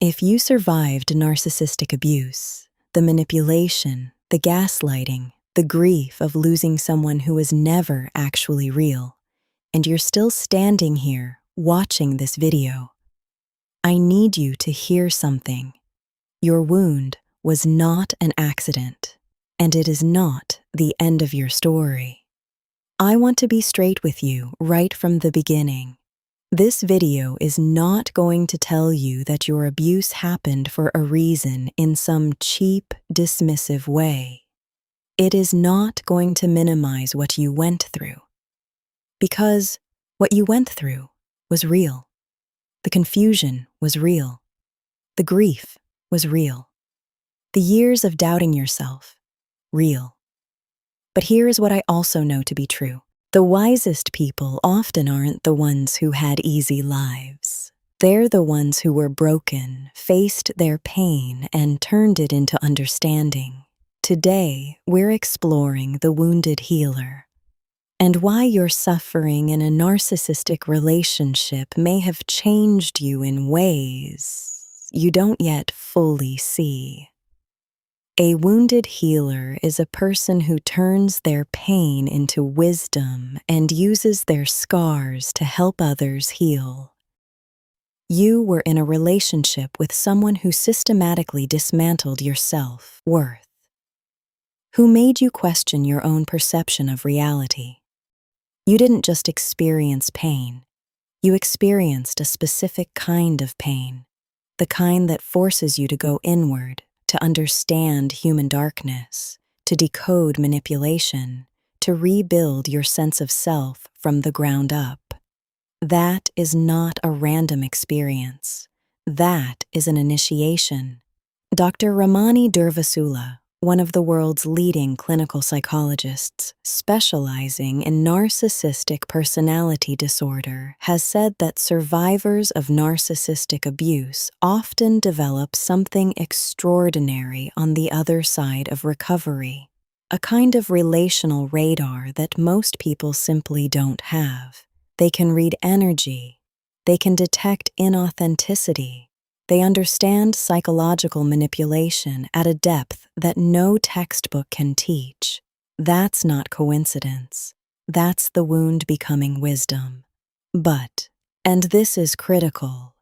If you survived narcissistic abuse, the manipulation, the gaslighting, the grief of losing someone who was never actually real, and you're still standing here watching this video, I need you to hear something. Your wound was not an accident, and it is not the end of your story. I want to be straight with you right from the beginning. This video is not going to tell you that your abuse happened for a reason in some cheap, dismissive way. It is not going to minimize what you went through. Because what you went through was real. The confusion was real. The grief was real. The years of doubting yourself, real. But here is what I also know to be true. The wisest people often aren't the ones who had easy lives. They're the ones who were broken, faced their pain, and turned it into understanding. Today, we're exploring the wounded healer, and why your suffering in a narcissistic relationship may have changed you in ways you don't yet fully see. A wounded healer is a person who turns their pain into wisdom and uses their scars to help others heal. You were in a relationship with someone who systematically dismantled your self-worth, who made you question your own perception of reality. You didn't just experience pain, you experienced a specific kind of pain, the kind that forces you to go inward, to understand human darkness, to decode manipulation, to rebuild your sense of self from the ground up. That is not a random experience. That is an initiation. Dr. Ramani Durvasula, one of the world's leading clinical psychologists specializing in narcissistic personality disorder, has said that survivors of narcissistic abuse often develop something extraordinary on the other side of recovery, a kind of relational radar that most people simply don't have. They can read energy. They can detect inauthenticity. They understand psychological manipulation at a depth that no textbook can teach. That's not coincidence. That's the wound becoming wisdom. But, and this is critical,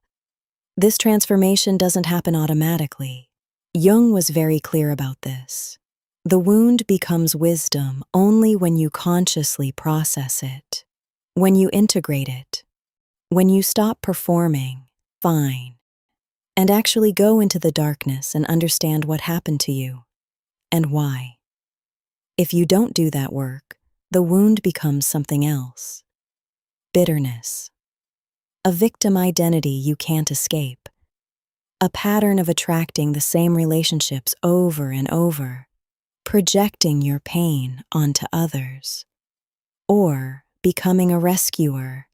this transformation doesn't happen automatically. Jung was very clear about this. The wound becomes wisdom only when you consciously process it, when you integrate it, when you stop performing fine, and actually go into the darkness and understand what happened to you and why. If you don't do that work, the wound becomes something else. Bitterness. A victim identity you can't escape. A pattern of attracting the same relationships over and over, projecting your pain onto others. Or becoming a rescuer,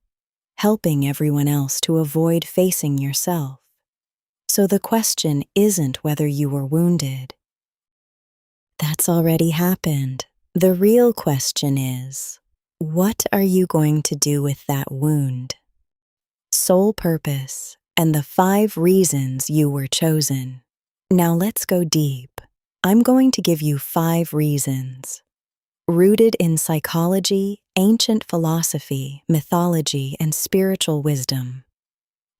helping everyone else to avoid facing yourself. So the question isn't whether you were wounded. That's already happened. The real question is, what are you going to do with that wound? Soul purpose and the 5 reasons you were chosen. Now let's go deep. I'm going to give you 5 reasons. Rooted in psychology, ancient philosophy, mythology, and spiritual wisdom.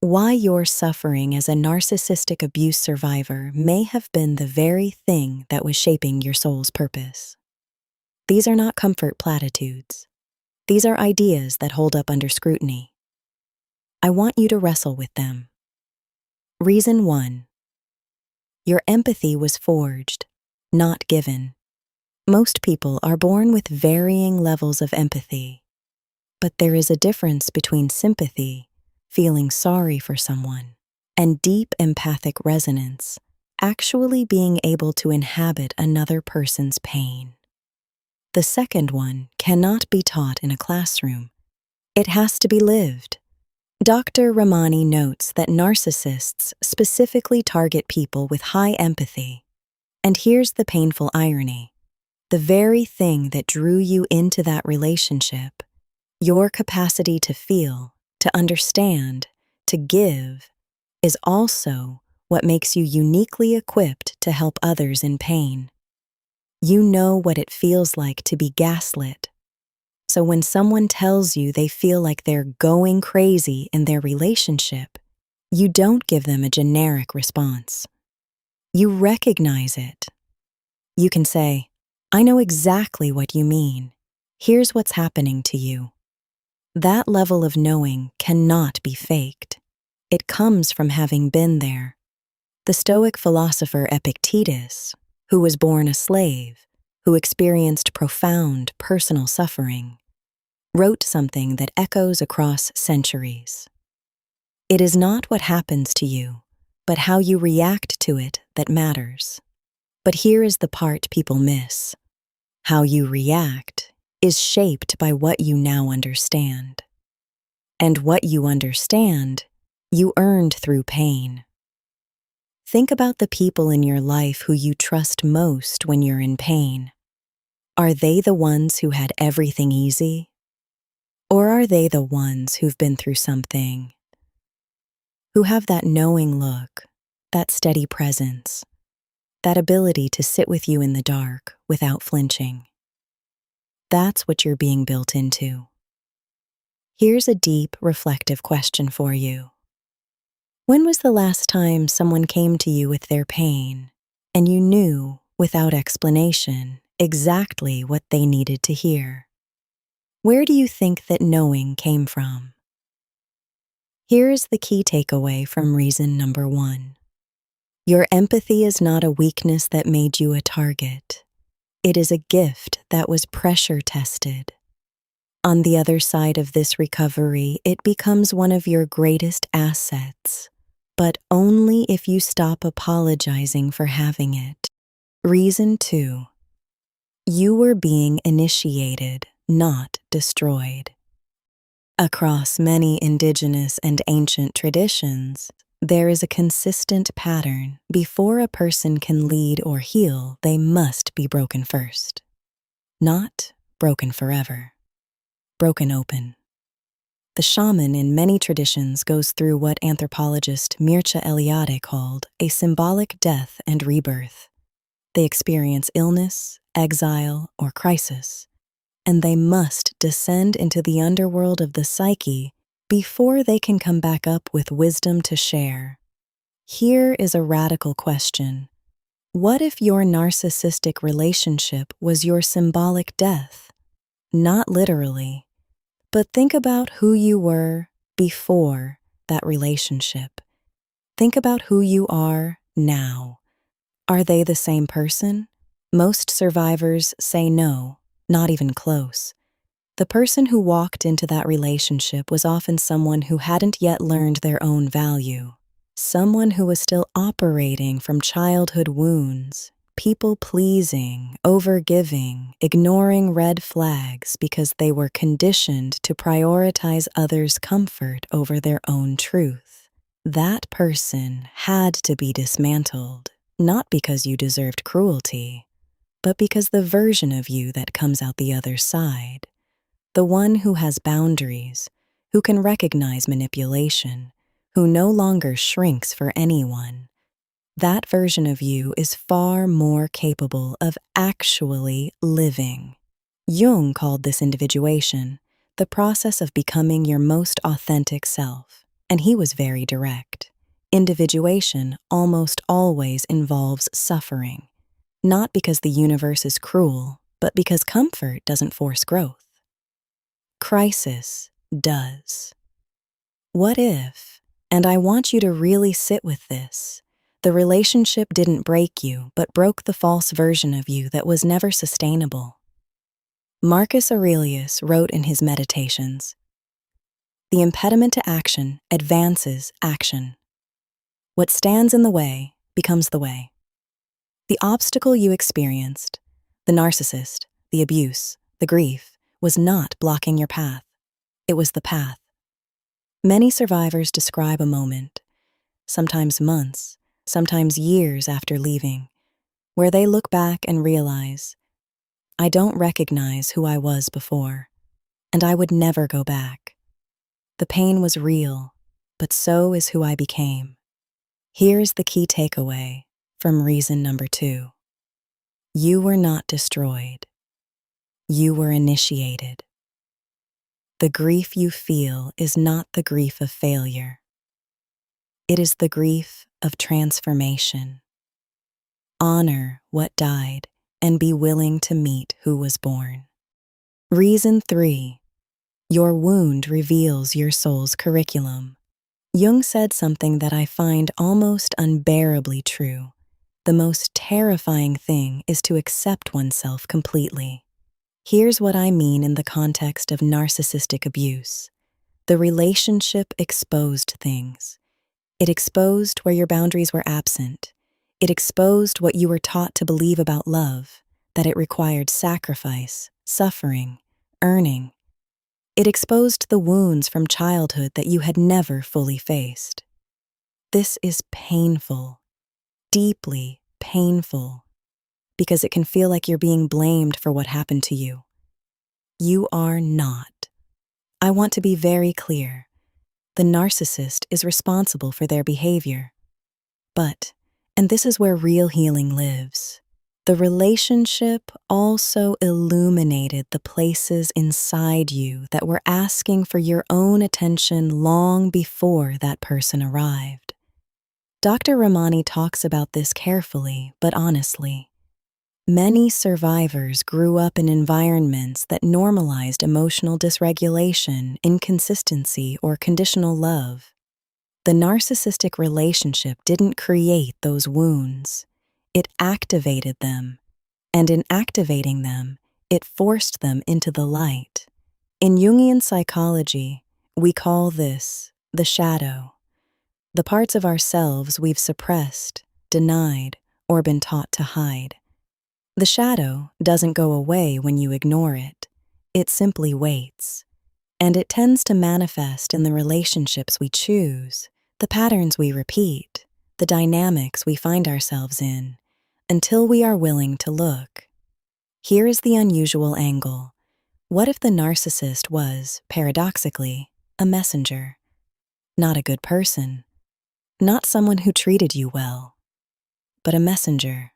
Why your suffering as a narcissistic abuse survivor may have been the very thing that was shaping your soul's purpose. These are not comfort platitudes. These are ideas that hold up under scrutiny. I want you to wrestle with them. Reason 1. Your empathy was forged, not given. Most people are born with varying levels of empathy, but there is a difference between sympathy, feeling sorry for someone, and deep empathic resonance, actually being able to inhabit another person's pain. The second one cannot be taught in a classroom. It has to be lived. Dr. Ramani notes that narcissists specifically target people with high empathy. And here's the painful irony. The very thing that drew you into that relationship, your capacity to feel, to understand, to give, is also what makes you uniquely equipped to help others in pain. You know what it feels like to be gaslit. So when someone tells you they feel like they're going crazy in their relationship, you don't give them a generic response. You recognize it. You can say, "I know exactly what you mean. Here's what's happening to you." That level of knowing cannot be faked. It comes from having been there. The Stoic philosopher Epictetus, who was born a slave, who experienced profound personal suffering, wrote something that echoes across centuries. It is not what happens to you, but how you react to it that matters. But here is the part people miss. How you react is shaped by what you now understand. And what you understand, you earned through pain. Think about the people in your life who you trust most when you're in pain. Are they the ones who had everything easy? Or are they the ones who've been through something? Who have that knowing look, that steady presence, that ability to sit with you in the dark without flinching? That's what you're being built into. Here's a deep, reflective question for you. When was the last time someone came to you with their pain, and you knew, without explanation, exactly what they needed to hear? Where do you think that knowing came from? Here is the key takeaway from reason number 1. Your empathy is not a weakness that made you a target. It is a gift that was pressure tested. On the other side of this recovery, it becomes one of your greatest assets, but only if you stop apologizing for having it. Reason 2. You were being initiated, not destroyed. Across many indigenous and ancient traditions, there is a consistent pattern. Before a person can lead or heal, they must be broken first. Not broken forever. Broken open. The shaman in many traditions goes through what anthropologist Mircea Eliade called a symbolic death and rebirth. They experience illness, exile, or crisis, and they must descend into the underworld of the psyche before they can come back up with wisdom to share. Here is a radical question. What if your narcissistic relationship was your symbolic death? Not literally, but think about who you were before that relationship. Think about who you are now. Are they the same person? Most survivors say no, not even close. The person who walked into that relationship was often someone who hadn't yet learned their own value, someone who was still operating from childhood wounds, people-pleasing, overgiving, ignoring red flags because they were conditioned to prioritize others' comfort over their own truth. That person had to be dismantled, not because you deserved cruelty, but because the version of you that comes out the other side, the one who has boundaries, who can recognize manipulation, who no longer shrinks for anyone, that version of you is far more capable of actually living. Jung called this individuation the process of becoming your most authentic self, and he was very direct. Individuation almost always involves suffering, not because the universe is cruel, but because comfort doesn't force growth. Crisis does. What if, and I want you to really sit with this, the relationship didn't break you, but broke the false version of you that was never sustainable? Marcus Aurelius wrote in his Meditations, "The impediment to action advances action. What stands in the way becomes the way." The obstacle you experienced, the narcissist, the abuse, the grief, was not blocking your path. It was the path. Many survivors describe a moment, sometimes months, sometimes years after leaving, where they look back and realize, I don't recognize who I was before, and I would never go back. The pain was real, but so is who I became. Here's the key takeaway from reason number 2. You were not destroyed. You were initiated. The grief you feel is not the grief of failure. It is the grief of transformation. Honor what died and be willing to meet who was born. Reason 3. Your wound reveals your soul's curriculum. Jung said something that I find almost unbearably true. The most terrifying thing is to accept oneself completely. Here's what I mean in the context of narcissistic abuse. The relationship exposed things. It exposed where your boundaries were absent. It exposed what you were taught to believe about love, that it required sacrifice, suffering, earning. It exposed the wounds from childhood that you had never fully faced. This is painful, deeply painful, because it can feel like you're being blamed for what happened to you. You are not. I want to be very clear. The narcissist is responsible for their behavior. But, and this is where real healing lives, the relationship also illuminated the places inside you that were asking for your own attention long before that person arrived. Dr. Ramani talks about this carefully but honestly. Many survivors grew up in environments that normalized emotional dysregulation, inconsistency, or conditional love. The narcissistic relationship didn't create those wounds. It activated them, and in activating them, it forced them into the light. In Jungian psychology, we call this the shadow, the parts of ourselves we've suppressed, denied, or been taught to hide. The shadow doesn't go away when you ignore it. It simply waits. And it tends to manifest in the relationships we choose, the patterns we repeat, the dynamics we find ourselves in, until we are willing to look. Here is the unusual angle. What if the narcissist was, paradoxically, a messenger? Not a good person. Not someone who treated you well, but a messenger.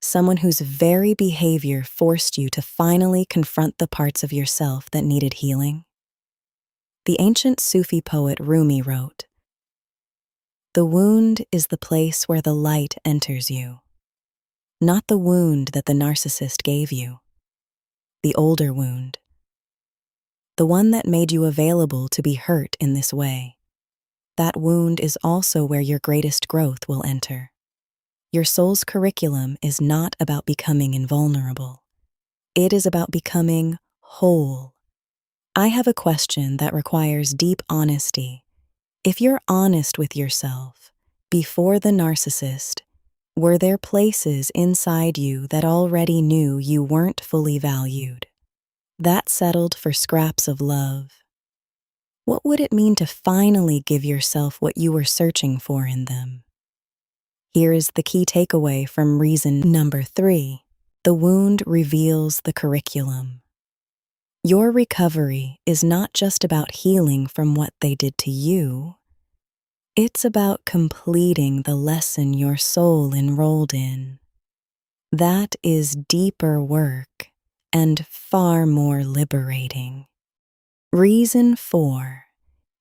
Someone whose very behavior forced you to finally confront the parts of yourself that needed healing? The ancient Sufi poet Rumi wrote, "The wound is the place where the light enters you, not the wound that the narcissist gave you, the older wound, the one that made you available to be hurt in this way. That wound is also where your greatest growth will enter. Your soul's curriculum is not about becoming invulnerable. It is about becoming whole." I have a question that requires deep honesty. If you're honest with yourself, before the narcissist, were there places inside you that already knew you weren't fully valued? That settled for scraps of love? What would it mean to finally give yourself what you were searching for in them? Here is the key takeaway from reason number 3. The wound reveals the curriculum. Your recovery is not just about healing from what they did to you. It's about completing the lesson your soul enrolled in. That is deeper work and far more liberating. Reason 4.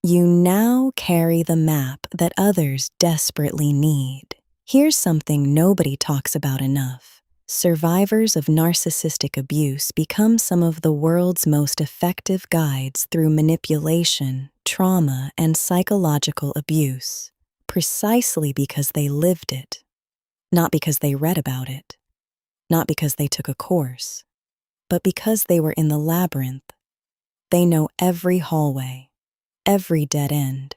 You now carry the map that others desperately need. Here's something nobody talks about enough. Survivors of narcissistic abuse become some of the world's most effective guides through manipulation, trauma, and psychological abuse, precisely because they lived it, not because they read about it, not because they took a course, but because they were in the labyrinth. They know every hallway, every dead end,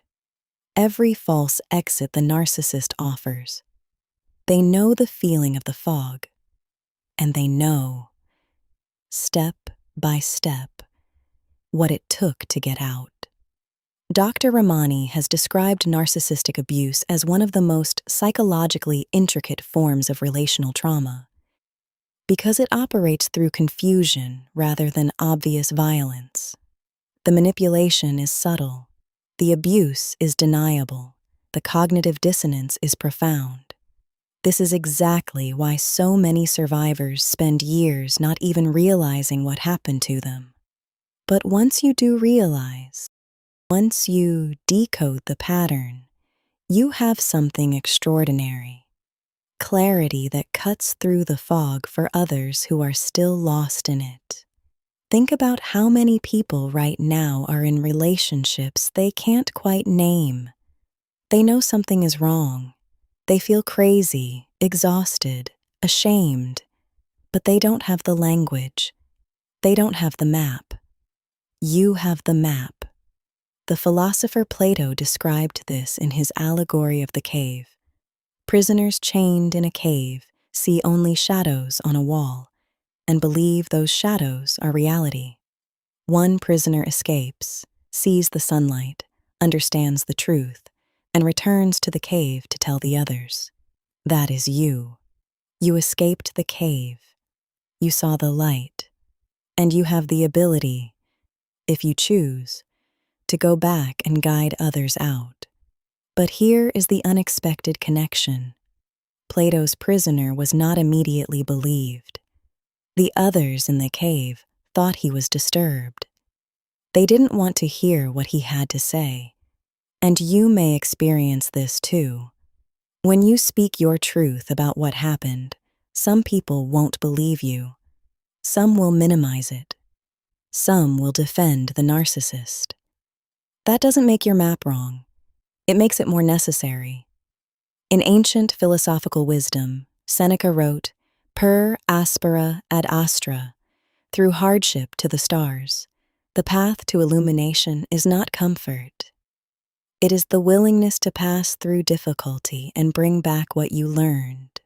every false exit the narcissist offers. They know the feeling of the fog, and they know, step by step, what it took to get out. Dr. Ramani has described narcissistic abuse as one of the most psychologically intricate forms of relational trauma, because it operates through confusion rather than obvious violence. The manipulation is subtle. The abuse is deniable. the cognitive dissonance is profound. This is exactly why so many survivors spend years not even realizing what happened to them. But once you do realize, once you decode the pattern, you have something extraordinary. Clarity that cuts through the fog for others who are still lost in it. Think about how many people right now are in relationships they can't quite name. They know something is wrong. They feel crazy, exhausted, ashamed, but they don't have the language. They don't have the map. You have the map. The philosopher Plato described this in his allegory of the cave. Prisoners chained in a cave see only shadows on a wall and believe those shadows are reality. One prisoner escapes, sees the sunlight, understands the truth, and returns to the cave to tell the others. That is you. You escaped the cave. You saw the light. And you have the ability, if you choose, to go back and guide others out. But here is the unexpected connection. Plato's prisoner was not immediately believed. The others in the cave thought he was disturbed. They didn't want to hear what he had to say. And you may experience this too. When you speak your truth about what happened, some people won't believe you. Some will minimize it. Some will defend the narcissist. That doesn't make your map wrong. It makes it more necessary. In ancient philosophical wisdom, Seneca wrote, "Per aspera ad astra," through hardship to the stars. The path to illumination is not comfort. It is the willingness to pass through difficulty and bring back what you learned.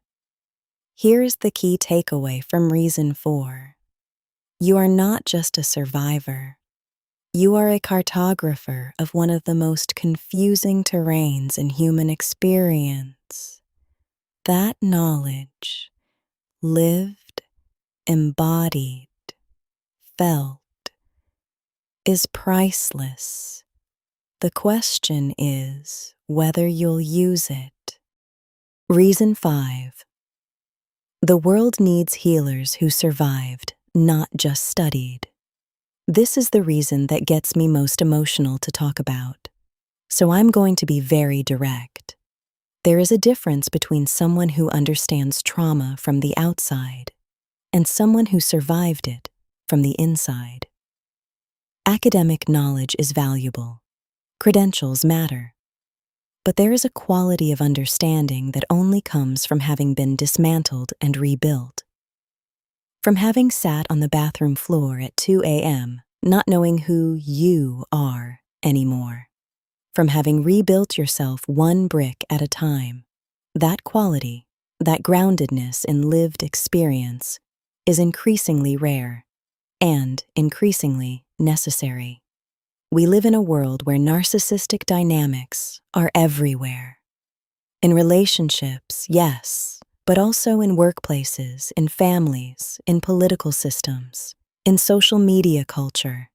Here is the key takeaway from reason 4. You are not just a survivor. You are a cartographer of one of the most confusing terrains in human experience. That knowledge, lived, embodied, felt, is priceless. The question is whether you'll use it. Reason 5. The world needs healers who survived, not just studied. This is the reason that gets me most emotional to talk about. So I'm going to be very direct. There is a difference between someone who understands trauma from the outside and someone who survived it from the inside. Academic knowledge is valuable. Credentials matter. But there is a quality of understanding that only comes from having been dismantled and rebuilt. From having sat on the bathroom floor at 2 a.m., not knowing who you are anymore. From having rebuilt yourself one brick at a time. That quality, that groundedness in lived experience, is increasingly rare and increasingly necessary. We live in a world where narcissistic dynamics are everywhere. In relationships, yes, but also in workplaces, in families, in political systems, in social media culture.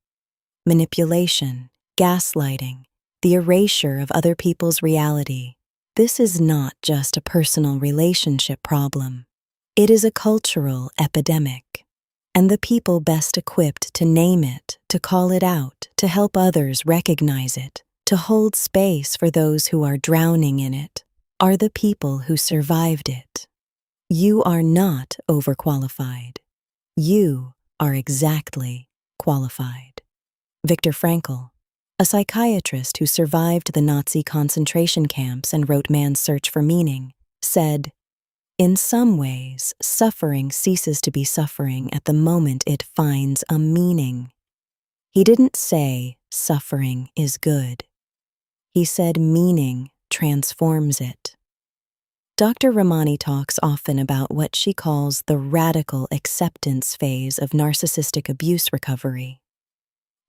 Manipulation, gaslighting, the erasure of other people's reality. This is not just a personal relationship problem. It is a cultural epidemic. And the people best equipped to name it, to call it out, to help others recognize it, to hold space for those who are drowning in it, are the people who survived it. You are not overqualified. You are exactly qualified. Viktor Frankl, a psychiatrist who survived the Nazi concentration camps and wrote Man's Search for Meaning, said, "In some ways, suffering ceases to be suffering at the moment it finds a meaning." He didn't say suffering is good. He said meaning transforms it. Dr. Ramani talks often about what she calls the radical acceptance phase of narcissistic abuse recovery.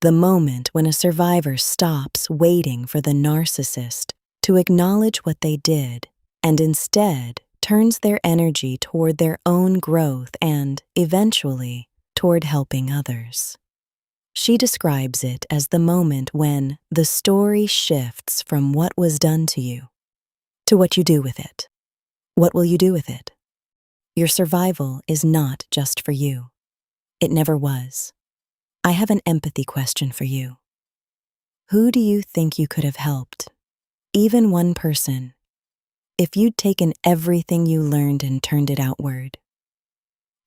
The moment when a survivor stops waiting for the narcissist to acknowledge what they did and instead turns their energy toward their own growth and, eventually, toward helping others. She describes it as the moment when the story shifts from what was done to you to what you do with it. What will you do with it? Your survival is not just for you. It never was. I have an empathy question for you. Who do you think you could have helped? Even one person. If you'd taken everything you learned and turned it outward.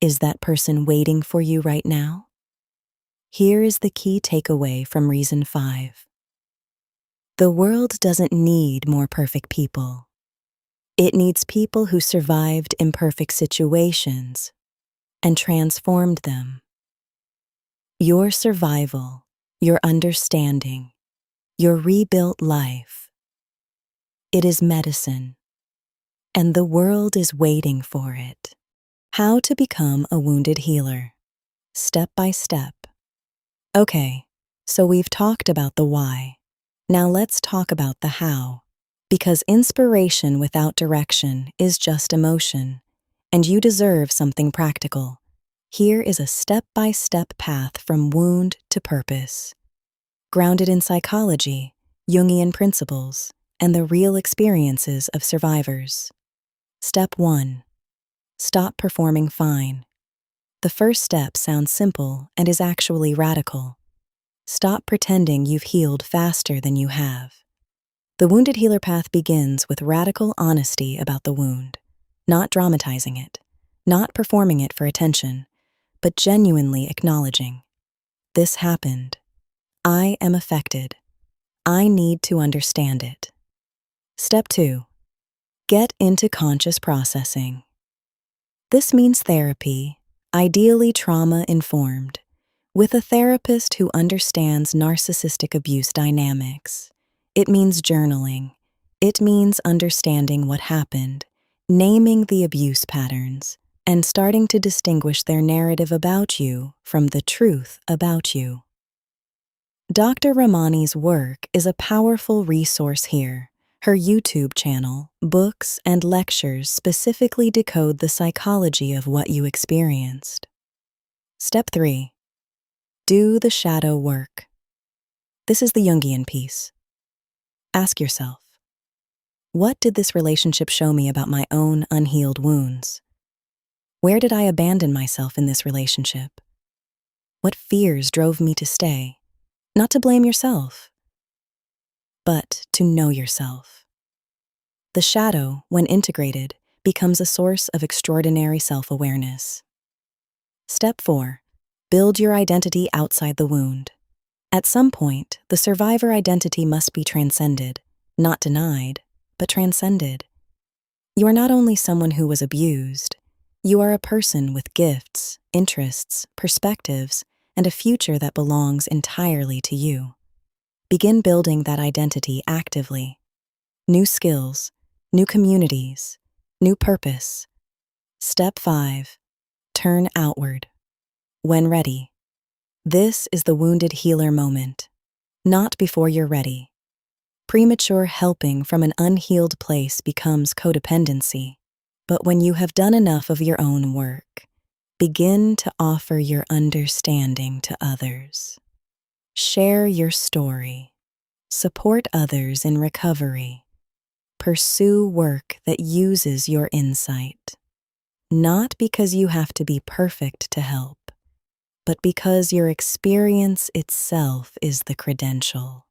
Is that person waiting for you right now? Here is the key takeaway from reason 5. The world doesn't need more perfect people. It needs people who survived imperfect situations and transformed them. Your survival, your understanding, your rebuilt life. It is medicine, and the world is waiting for it. How to become a wounded healer, step by step. Okay, so we've talked about the why. Now let's talk about the how. Because inspiration without direction is just emotion, and you deserve something practical. Here is a step-by-step path from wound to purpose. Grounded in psychology, Jungian principles, and the real experiences of survivors. Step 1. Stop performing fine. The first step sounds simple and is actually radical. Stop pretending you've healed faster than you have. The wounded healer path begins with radical honesty about the wound, not dramatizing it, not performing it for attention, but genuinely acknowledging. This happened. I am affected. I need to understand it. Step 2. Get into conscious processing. This means therapy, ideally trauma-informed, with a therapist who understands narcissistic abuse dynamics. It means journaling. It means understanding what happened, naming the abuse patterns, and starting to distinguish their narrative about you from the truth about you. Dr. Ramani's work is a powerful resource here. Her YouTube channel, books, and lectures specifically decode the psychology of what you experienced. Step 3. Do the shadow work. This is the Jungian piece. Ask yourself, what did this relationship show me about my own unhealed wounds? Where did I abandon myself in this relationship? What fears drove me to stay? Not to blame yourself, but to know yourself. The shadow, when integrated, becomes a source of extraordinary self-awareness. Step 4. Build your identity outside the wound. At some point, the survivor identity must be transcended, not denied, but transcended. You are not only someone who was abused, you are a person with gifts, interests, perspectives, and a future that belongs entirely to you. Begin building that identity actively. New skills, new communities, new purpose. Step 5. Turn outward. When ready. This is the wounded healer moment. Not before you're ready. Premature helping from an unhealed place becomes codependency. But when you have done enough of your own work, begin to offer your understanding to others. Share your story. Support others in recovery. Pursue work that uses your insight. Not because you have to be perfect to help, but because your experience itself is the credential.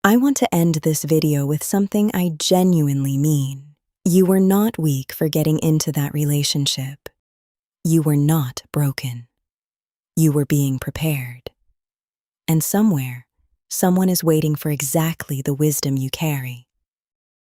I want to end this video with something I genuinely mean. You were not weak for getting into that relationship. You were not broken. You were being prepared. And somewhere, someone is waiting for exactly the wisdom you carry.